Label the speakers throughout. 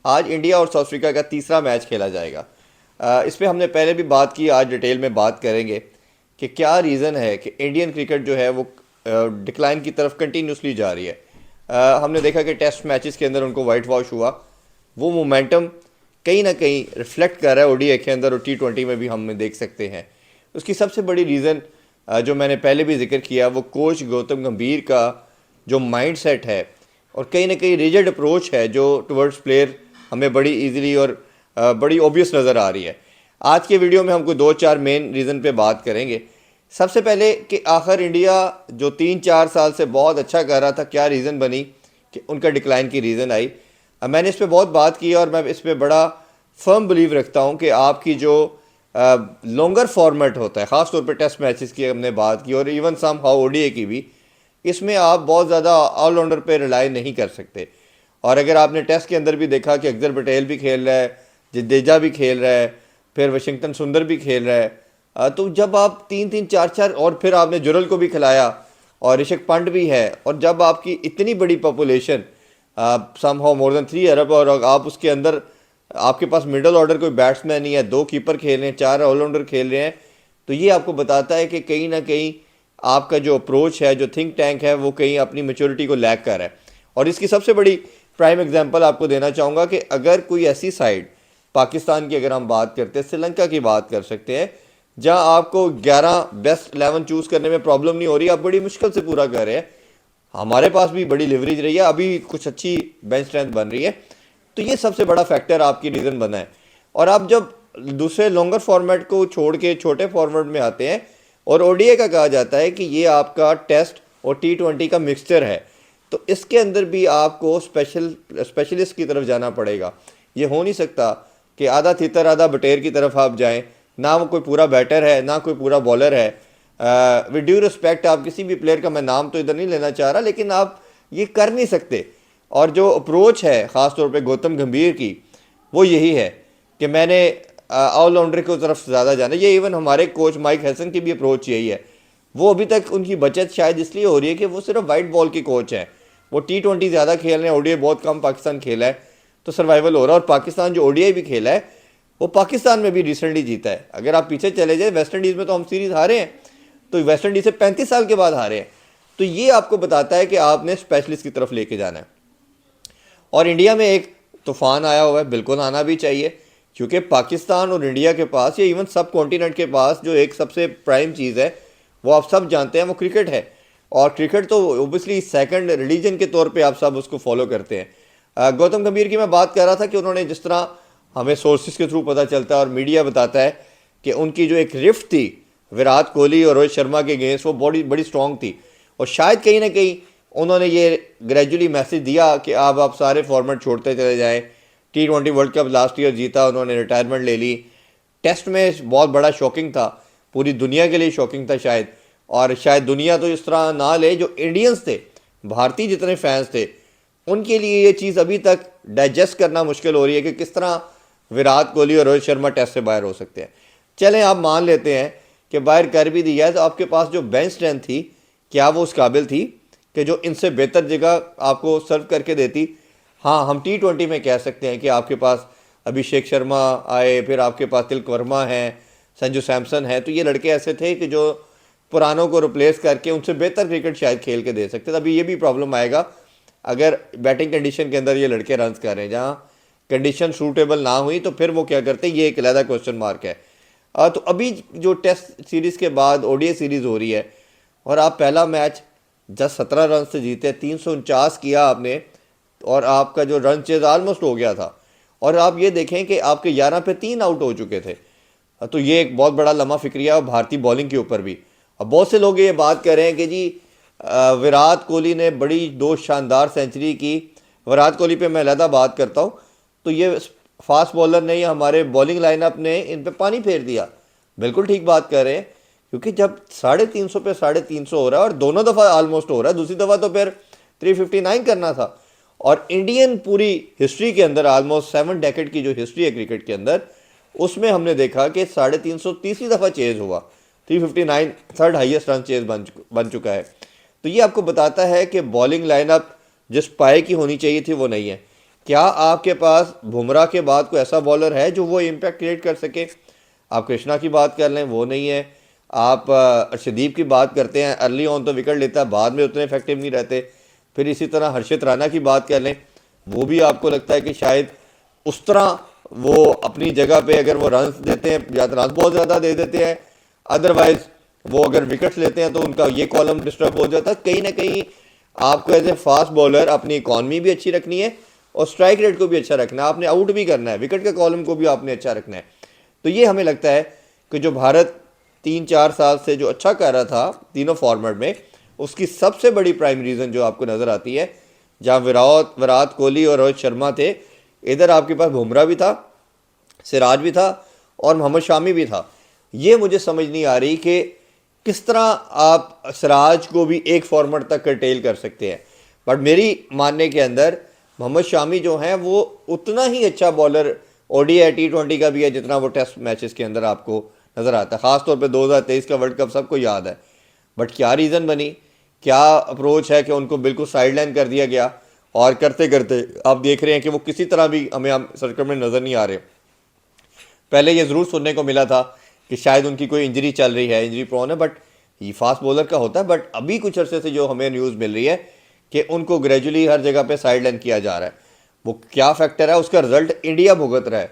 Speaker 1: आज इंडिया और south Africa का तीसरा मैच खेला जाएगा। इस पे हमने पहले भी बात की, आज डिटेल में बात करेंगे कि क्या रीज़न है कि इंडियन क्रिकेट जो है वो डिक्लाइन की तरफ कंटिन्यूसली जा रही है। हमने देखा कि टेस्ट मैचेस के अंदर उनको वाइट वॉश हुआ, वो मोमेंटम कहीं ना कहीं रिफ्लेक्ट कर रहा है ओडीआई के अंदर और टी20 में भी हम देख सकते हैं। उसकी सबसे बड़ी रीज़न जो मैंने पहले भी जिक्र किया वो कोच गौतम गंभीर का जो माइंड सेट है और कहीं ना कहीं रिजिड अप्रोच है जो टुवर्ड्स प्लेयर हमें बड़ी इजीली और बड़ी ऑब्वियस नज़र आ रही है। आज के वीडियो में हम कोई 2-4 मेन रीज़न पे बात करेंगे। सबसे पहले कि आखिर इंडिया जो 3-4 साल से बहुत अच्छा कर रहा था, क्या रीज़न बनी कि उनका डिक्लाइन की रीज़न आई। मैंने इस पे बहुत बात की और मैं इस पे बड़ा फर्म बिलीव रखता हूँ कि आपकी जो लॉन्गर फॉर्मेट होता है, ख़ास तौर पे टेस्ट मैचेस की हमने बात की और इवन सम हाउ ओडीआई की भी, इसमें आप बहुत ज़्यादा ऑलराउंडर पे रिलाई नहीं कर सकते। और अगर आपने टेस्ट के अंदर भी देखा कि अक्षर पटेल भी खेल रहा है, जडेजा भी खेल रहा है, फिर वाशिंगटन सुंदर भी खेल रहा है, तो जब आप 3-3 4-4 और फिर आपने जुरल को भी खिलाया और ऋषभ पंत भी है, और जब आपकी इतनी बड़ी पॉपुलेशन समहाउ मोर देन 3 अरब और आप उसके अंदर आपके पास मिडल ऑर्डर कोई बैट्समैन नहीं है, 2 कीपर खेल रहे हैं, 4 ऑलराउंडर खेल रहे हैं, तो ये आपको बताता है कि कहीं ना कहीं आपका जो अप्रोच है, जो थिंक टैंक है, वो कहीं अपनी मैच्योरिटी को लैक कर रहा है। और इसकी सबसे बड़ी प्राइम एग्जांपल आपको देना चाहूँगा कि अगर कोई ऐसी साइड, पाकिस्तान की अगर हम बात करते हैं, श्रीलंका की बात कर सकते हैं, जहां आपको 11 बेस्ट 11 चूज़ करने में प्रॉब्लम नहीं हो रही, आप बड़ी मुश्किल से पूरा कर रहे हैं। हमारे पास भी बड़ी लिवरेज रही है, अभी कुछ अच्छी बेंच स्ट्रेंथ बन रही है, तो ये सबसे बड़ा फैक्टर आपकी रीज़न बना है। और आप जब दूसरे लॉन्गर फॉर्मेट को छोड़ के छोटे फॉर्मेट में आते हैं और ओडीआई का कहा जाता है कि ये आपका टेस्ट और टी20 का मिक्सचर है, तो इसके अंदर भी आपको स्पेशलिस्ट की तरफ जाना पड़ेगा। ये हो नहीं सकता कि आधा थितर आधा बटेर की तरफ आप जाएं, ना वो कोई पूरा बैटर है ना कोई पूरा बॉलर है। विद ड्यू रिस्पेक्ट, आप किसी भी प्लेयर का, मैं नाम तो इधर नहीं लेना चाह रहा, लेकिन आप ये कर नहीं सकते। और जो अप्रोच है ख़ास तौर पे गौतम गंभीर की, वो यही है कि मैंने ऑलराउंडर की तरफ ज़्यादा जाना। ये इवन हमारे कोच माइक हैसन की भी अप्रोच यही है। वो अभी तक उनकी बचत शायद इसलिए हो रही है कि वो सिर्फ वाइट बॉल के कोच हैं, वो टी20 ज़्यादा खेल रहे हैं, ओडीआई बहुत कम पाकिस्तान खेला है, तो सर्वाइवल हो रहा है। और पाकिस्तान जो ओडीआई भी खेला है वो पाकिस्तान में भी रिसेंटली जीता है। अगर आप पीछे चले जाए, वेस्ट इंडीज़ में तो हम सीरीज़ हारे हैं, तो वेस्ट इंडीज़ से 35 साल के बाद हारे हैं। तो ये आपको बताता है कि आपने स्पेशलिस्ट की तरफ लेके जाना है। और इंडिया में एक तूफान आया हुआ है, बिल्कुल आना भी चाहिए, क्योंकि पाकिस्तान और इंडिया के पास, या इवन सब कॉन्टिनेंट के पास, जो एक सबसे प्राइम चीज़ है वो आप सब जानते हैं, वो क्रिकेट है। और क्रिकेट तो ओबियसली सेकंड रिलीजन के तौर पे आप सब उसको फॉलो करते हैं। गौतम गंभीर की मैं बात कर रहा था कि उन्होंने जिस तरह हमें सोर्सेज के थ्रू पता चलता है और मीडिया बताता है कि उनकी जो एक रिफ्ट थी विराट कोहली और रोहित शर्मा के अगेंस्ट, वो बड़ी बड़ी स्ट्रॉन्ग थी। और शायद कहीं ना कहीं उन्होंने ये ग्रेजुअली मैसेज दिया कि अब आप सारे फॉर्मेट छोड़ते चले जाएं। टी20 वर्ल्ड कप लास्ट ईयर जीता, उन्होंने रिटायरमेंट ले ली। टेस्ट में बहुत बड़ा शॉकिंग था, पूरी दुनिया के लिए शॉकिंग था शायद, और शायद दुनिया तो इस तरह ना ले, जो इंडियंस थे, भारतीय जितने फैंस थे, उनके लिए ये चीज़ अभी तक डाइजेस्ट करना मुश्किल हो रही है कि किस तरह विराट कोहली और रोहित शर्मा टेस्ट से बाहर हो सकते हैं। चलें, आप मान लेते हैं कि बाहर कर भी दिया है, तो आपके पास जो बेंच स्ट्रेंथ थी, क्या वो उस काबिल थी कि जो इनसे बेहतर जगह आपको सर्व करके देती? हाँ, हम टी20 में कह सकते हैं कि आपके पास अभिषेक शर्मा आए, फिर आपके पास तिलक वर्मा हैं, संजू सैमसन है, तो ये लड़के ऐसे थे कि जो पुरानों को रिप्लेस करके उनसे बेहतर क्रिकेट शायद खेल के दे सकते थे। अभी ये भी प्रॉब्लम आएगा अगर बैटिंग कंडीशन के अंदर ये लड़के रन कर रहे हैं, जहाँ कंडीशन सूटेबल ना हुई तो फिर वो क्या करते हैं, ये एक अलग क्वेश्चन मार्क है। तो अभी जो टेस्ट सीरीज़ के बाद ओडीआई सीरीज़ हो रही है और आप पहला मैच 10-17 रन से जीते, 349 किया आपने, और आपका जो रन चेज ऑलमोस्ट हो गया था, और आप ये देखें कि आपके 11 पे 3 आउट हो चुके थे, तो ये एक बहुत बड़ा लम्हा फिक्रिया है भारतीय बॉलिंग के ऊपर भी। अब बहुत से लोग ये बात कर रहे हैं कि जी विराट कोहली ने बड़ी 2 शानदार सेंचुरी की। विराट कोहली पे मैं अलहदा बात करता हूँ, तो ये फास्ट बॉलर ने या हमारे बॉलिंग लाइनअप ने इन पे पानी फेर दिया। बिल्कुल ठीक बात कर रहे हैं, क्योंकि जब 350 पे 350 हो रहा है और दोनों दफ़ा ऑलमोस्ट हो रहा है, दूसरी दफ़ा तो फिर 359 करना था। और इंडियन पूरी हिस्ट्री के अंदर ऑलमोस्ट 7 डेकेड की जो हिस्ट्री है क्रिकेट के अंदर, उसमें हमने देखा कि 350 तीसरी दफ़ा चेज हुआ, 359 थर्ड हाईएस्ट रन चेज बन चुका है। तो ये आपको बताता है कि बॉलिंग लाइनअप जिस पाए की होनी चाहिए थी वो नहीं है। क्या आपके पास बुमराह के बाद कोई ऐसा बॉलर है जो वो इम्पैक्ट क्रिएट कर सके? आप कृष्णा की बात कर लें, वो नहीं है। आप अर्शदीप की बात करते हैं, अर्ली ऑन तो विकेट लेता है, बाद में उतने इफेक्टिव नहीं रहते। फिर इसी तरह हर्षित राणा की बात कर लें, वो भी आपको लगता है कि शायद उस तरह वो अपनी जगह पे अगर वो रन देते हैं या तो रन बहुत ज़्यादा दे देते हैं, अदरवाइज वो अगर विकेट्स लेते हैं तो उनका ये कॉलम डिस्टर्ब हो जाता है। कहीं ना कहीं आपको एज ए फास्ट बॉलर अपनी इकॉनमी भी अच्छी रखनी है और स्ट्राइक रेट को भी अच्छा रखना है, आपने आउट भी करना है, विकेट के कॉलम को भी आपने अच्छा रखना है। तो ये हमें लगता है कि जो भारत 3-4 साल से जो अच्छा कर रहा था तीनों फॉर्मेट में, उसकी सबसे बड़ी प्राइम रीज़न जो आपको नज़र आती है, जहाँ विराट कोहली और रोहित शर्मा थे, इधर आपके पास बुमराह भी था, सिराज भी था और मोहम्मद शामी भी था। ये मुझे समझ नहीं आ रही कि किस तरह आप सिराज को भी एक फॉर्मेट तक कर्टेल कर सकते हैं। बट मेरी मानने के अंदर मोहम्मद शामी जो हैं वो उतना ही अच्छा बॉलर ओडीआई T20 का भी है जितना वो टेस्ट मैचेस के अंदर आपको नज़र आता है। ख़ासतौर पे 2023 का वर्ल्ड कप सबको याद है। बट क्या रीज़न बनी, क्या अप्रोच है कि उनको बिल्कुल साइडलाइन कर दिया गया, और करते करते आप देख रहे हैं कि वो किसी तरह भी हमें सर्कल में नज़र नहीं आ रहे। पहले ये ज़रूर सुनने को मिला था कि शायद उनकी कोई इंजरी चल रही है, इंजरी प्रोन है, बट ये फास्ट बॉलर का होता है। बट अभी कुछ अरसे से जो हमें न्यूज़ मिल रही है कि उनको ग्रेजुअली हर जगह पे साइडलाइन किया जा रहा है। वो क्या फैक्टर है, उसका रिजल्ट इंडिया भुगत रहा है।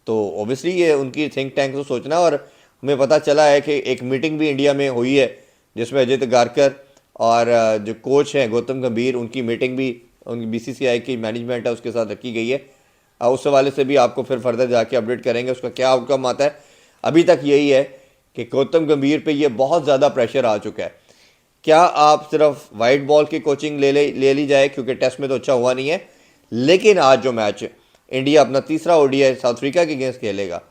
Speaker 1: तो ऑब्वियसली ये उनकी थिंक टैंक को सोचना। और हमें पता चला है कि एक मीटिंग भी इंडिया में हुई है जिसमें अजित गारकर और जो कोच हैं गौतम गंभीर, उनकी मीटिंग भी उनकी BCCI की मैनेजमेंट है उसके साथ रखी गई है। उस हवाले से भी आपको फिर फर्दर जाके अपडेट करेंगे उसका क्या आउटकम आता है। अभी तक यही है कि गौतम गंभीर पे ये बहुत ज़्यादा प्रेशर आ चुका है। क्या आप सिर्फ वाइट बॉल की कोचिंग ले ली जाए, क्योंकि टेस्ट में तो अच्छा हुआ नहीं है, लेकिन आज जो मैच इंडिया अपना तीसरा ODI साउथ अफ्रीका के अगेंस्ट खेलेगा,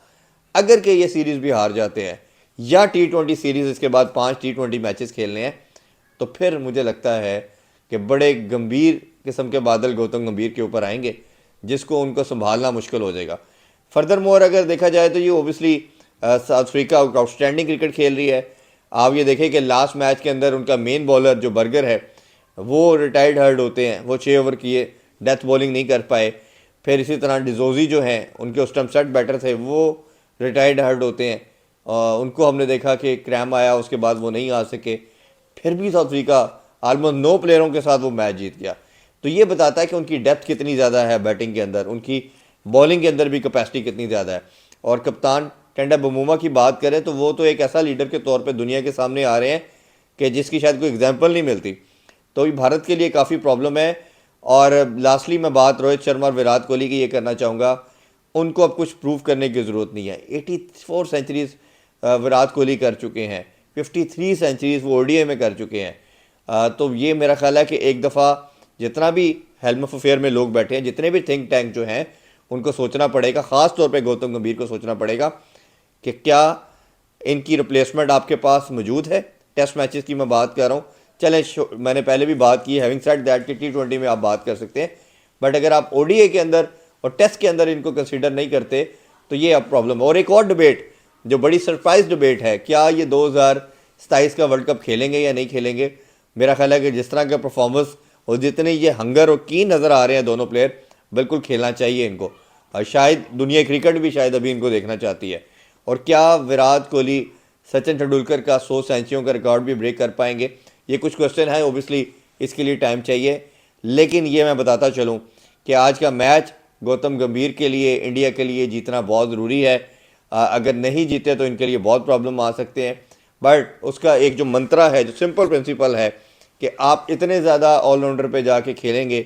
Speaker 1: अगर के ये सीरीज़ भी हार जाते हैं या T20 सीरीज़ इसके बाद 5 T20 मैचेस खेलने हैं, तो फिर मुझे लगता है कि बड़े गंभीर किस्म के बादल गौतम गंभीर के ऊपर आएंगे, जिसको उनको संभालना मुश्किल हो जाएगा। फर्दर मोर अगर देखा जाए तो ये obviously south Africa outstanding cricket खेल रही है। आप ये देखें कि लास्ट मैच के अंदर उनका मेन बॉलर जो बर्गर है वो रिटायर्ड हर्ड होते हैं, वो 6 ओवर किए, डेथ बॉलिंग नहीं कर पाए। फिर इसी तरह डिजोजी जो हैं उनके उस टाइम सेट बैटर थे, वो रिटायर्ड हर्ड होते हैं। उनको हमने देखा कि क्रैम आया, उसके बाद वो नहीं आ सके। फिर भी साउथ अफ्रीका ऑलमोस्ट 9 प्लेयरों के साथ वो मैच जीत गया। तो ये बताता है कि उनकी डेप्थ कितनी ज़्यादा है बैटिंग के अंदर, उनकी बॉलिंग के अंदर भी कैपेसिटी कितनी ज़्यादा है। और कप्तान टेंडा बमूमा की बात करें तो वो तो एक ऐसा लीडर के तौर पे दुनिया के सामने आ रहे हैं कि जिसकी शायद कोई एग्जांपल नहीं मिलती। तो ये भारत के लिए काफ़ी प्रॉब्लम है। और लास्टली मैं बात रोहित शर्मा और विराट कोहली की ये करना चाहूँगा, उनको अब कुछ प्रूव करने की ज़रूरत नहीं है। 84 सेंचुरीज विराट कोहली कर चुके हैं, 53 सेंचुरीज वो ODI में कर चुके हैं। तो ये मेरा ख्याल है कि एक दफ़ा जितना भी हेल्म ऑफ अफेयर में लोग बैठे हैं, जितने भी थिंक टैंक जो हैं, उनको सोचना पड़ेगा, ख़ास तौर पे गौतम गंभीर को सोचना पड़ेगा कि क्या इनकी रिप्लेसमेंट आपके पास मौजूद है। टेस्ट मैचेस की मैं बात कर रहा हूँ। चलें, मैंने पहले भी बात की, हैविंग सेड दैट कि T20 में आप बात कर सकते हैं, बट अगर आप ODI के अंदर और टेस्ट के अंदर इनको कंसीडर नहीं करते तो ये अब प्रॉब्लम है। और एक और डिबेट जो बड़ी सरप्राइज डिबेट है, क्या ये 2027 का वर्ल्ड कप खेलेंगे या नहीं खेलेंगे। मेरा ख्याल है कि जिस तरह का परफॉर्मेंस और जितने ये हंगर और कीन नज़र आ रहे हैं दोनों प्लेयर, बिल्कुल खेलना चाहिए इनको। और शायद दुनिया क्रिकेट भी शायद अभी इनको देखना चाहती है। और क्या विराट कोहली सचिन तेंदुलकर का 100 सेंचुरियों का रिकॉर्ड भी ब्रेक कर पाएंगे, ये कुछ क्वेश्चन है। ओबियसली इसके लिए टाइम चाहिए, लेकिन ये मैं बताता चलूँ कि आज का मैच गौतम गंभीर के लिए, इंडिया के लिए जीतना बहुत ज़रूरी है। अगर नहीं जीते तो इनके लिए बहुत प्रॉब्लम आ सकते हैं। बट उसका एक जो मंत्रा है, जो सिंपल प्रिंसिपल है कि आप इतने ज़्यादा ऑलराउंडर पे जाके खेलेंगे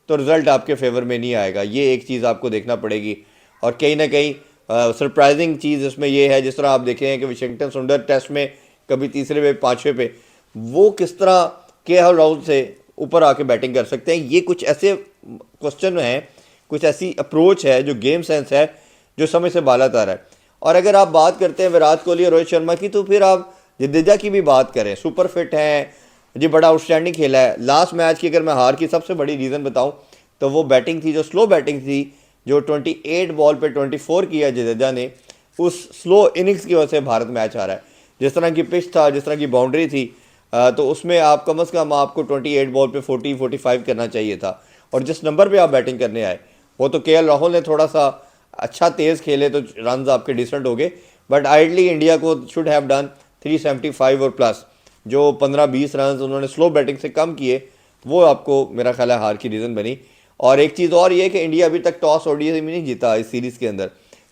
Speaker 1: तो रिज़ल्ट आपके फेवर में नहीं आएगा। ये एक चीज़ आपको देखना पड़ेगी। और कहीं ना कहीं सरप्राइजिंग चीज़ इसमें यह है, जिस तरह आप देखे हैं कि वाशिंगटन सुंदर टेस्ट में कभी तीसरे पे 5वें पे वो किस तरह KL राहुल से ऊपर आके बैटिंग कर सकते हैं। ये कुछ ऐसे क्वेश्चन हैं, कुछ ऐसी अप्रोच है, जो गेम सेंस है, जो समय से बाला तार है। और अगर आप बात करते हैं विराट कोहली और रोहित शर्मा की, तो फिर आप जडेजा की भी बात करें, सुपर फिट हैं जी, बड़ा आउटस्टैंडिंग खेला है। लास्ट मैच की अगर मैं हार की सबसे बड़ी रीज़न बताऊं तो वो बैटिंग थी, जो स्लो बैटिंग थी, जो 28 बॉल पे 24 किया जडेजा ने। उस स्लो इनिंग्स की वजह से भारत मैच आ रहा है। जिस तरह की पिच था, जिस तरह की बाउंड्री थी, तो उसमें आप कम से कम आपको 28 बॉल पे 40-45 करना चाहिए था। और जिस नंबर पे आप बैटिंग करने आए वो तो केएल राहुल ने थोड़ा सा अच्छा तेज़ खेले तो रन आपके डिसेंट हो गए, बट आइडली इंडिया को शुड हैव डन 375 और प्लस। जो 15-20 रन उन्होंने स्लो बैटिंग से कम किए, वो आपको मेरा ख्याल है हार की रीज़न बनी। और एक चीज़ और ये कि इंडिया अभी तक टॉस ओडीआई में नहीं जीता इस सीरीज़ के अंदर।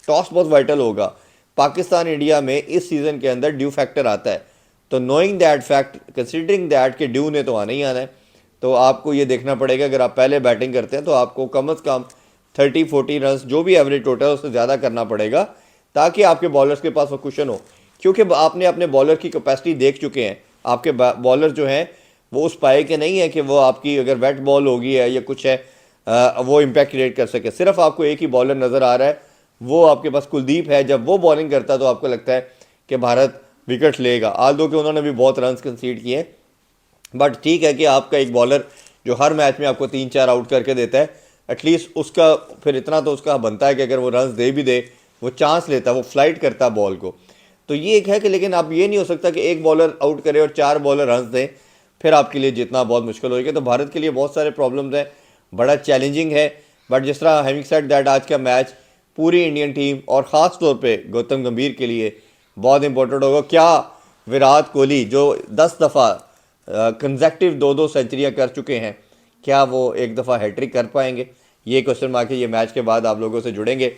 Speaker 1: टॉस बहुत वाइटल होगा। पाकिस्तान इंडिया में इस सीज़न के अंदर ड्यू फैक्टर आता है, तो knowing that fact, considering that कि ड्यू ने तो आना ही आना है, तो आपको ये देखना पड़ेगा अगर आप पहले बैटिंग करते हैं तो आपको कम अज़ कम 30-40 रन जो भी एवरेज टोटल है उससे ज़्यादा करना पड़ेगा, ताकि आपके बॉलर्स के पास वो कुशन हो। क्योंकि आपने अपने बॉलर की कैपेसिटी देख चुके हैं। आपके बॉलर जो हैं वो उस पाए के नहीं है कि वो आपकी अगर वेट बॉल होगी है या कुछ है वो इम्पैक्ट क्रिएट कर सके। सिर्फ आपको एक ही बॉलर नज़र आ रहा है, वो आपके पास कुलदीप है। जब वो बॉलिंग करता है तो आपको लगता है कि भारत विकेट लेगा, आल दो कि उन्होंने भी बहुत रन कंसीड किए। बट ठीक है कि आपका एक बॉलर जो हर मैच में आपको 3-4 आउट करके देता है, एटलीस्ट उसका फिर इतना तो उसका बनता है कि अगर वो रन दे भी दे, वो चांस लेता है, वो फ्लाइट करता है बॉल को। तो ये एक है कि लेकिन आप ये नहीं हो सकता कि एक बॉलर आउट करे और 4 बॉलर रन दें, फिर आपके लिए जीतना बहुत मुश्किल होगा। तो भारत के लिए बहुत सारे प्रॉब्लम्स हैं, बड़ा चैलेंजिंग है। बट जिस तरह हैविंग सेड दैट, आज का मैच पूरी इंडियन टीम और ख़ास तौर पे गौतम गंभीर के लिए बहुत इंपॉर्टेंट होगा। क्या विराट कोहली जो 10 दफ़ा कंसेक्टिव 2-2 सेंचुरियाँ कर चुके हैं, क्या वो एक दफ़ा हैट्रिक कर पाएंगे? ये क्वेश्चन मार्क है। ये मैच के बाद आप लोगों से जुड़ेंगे।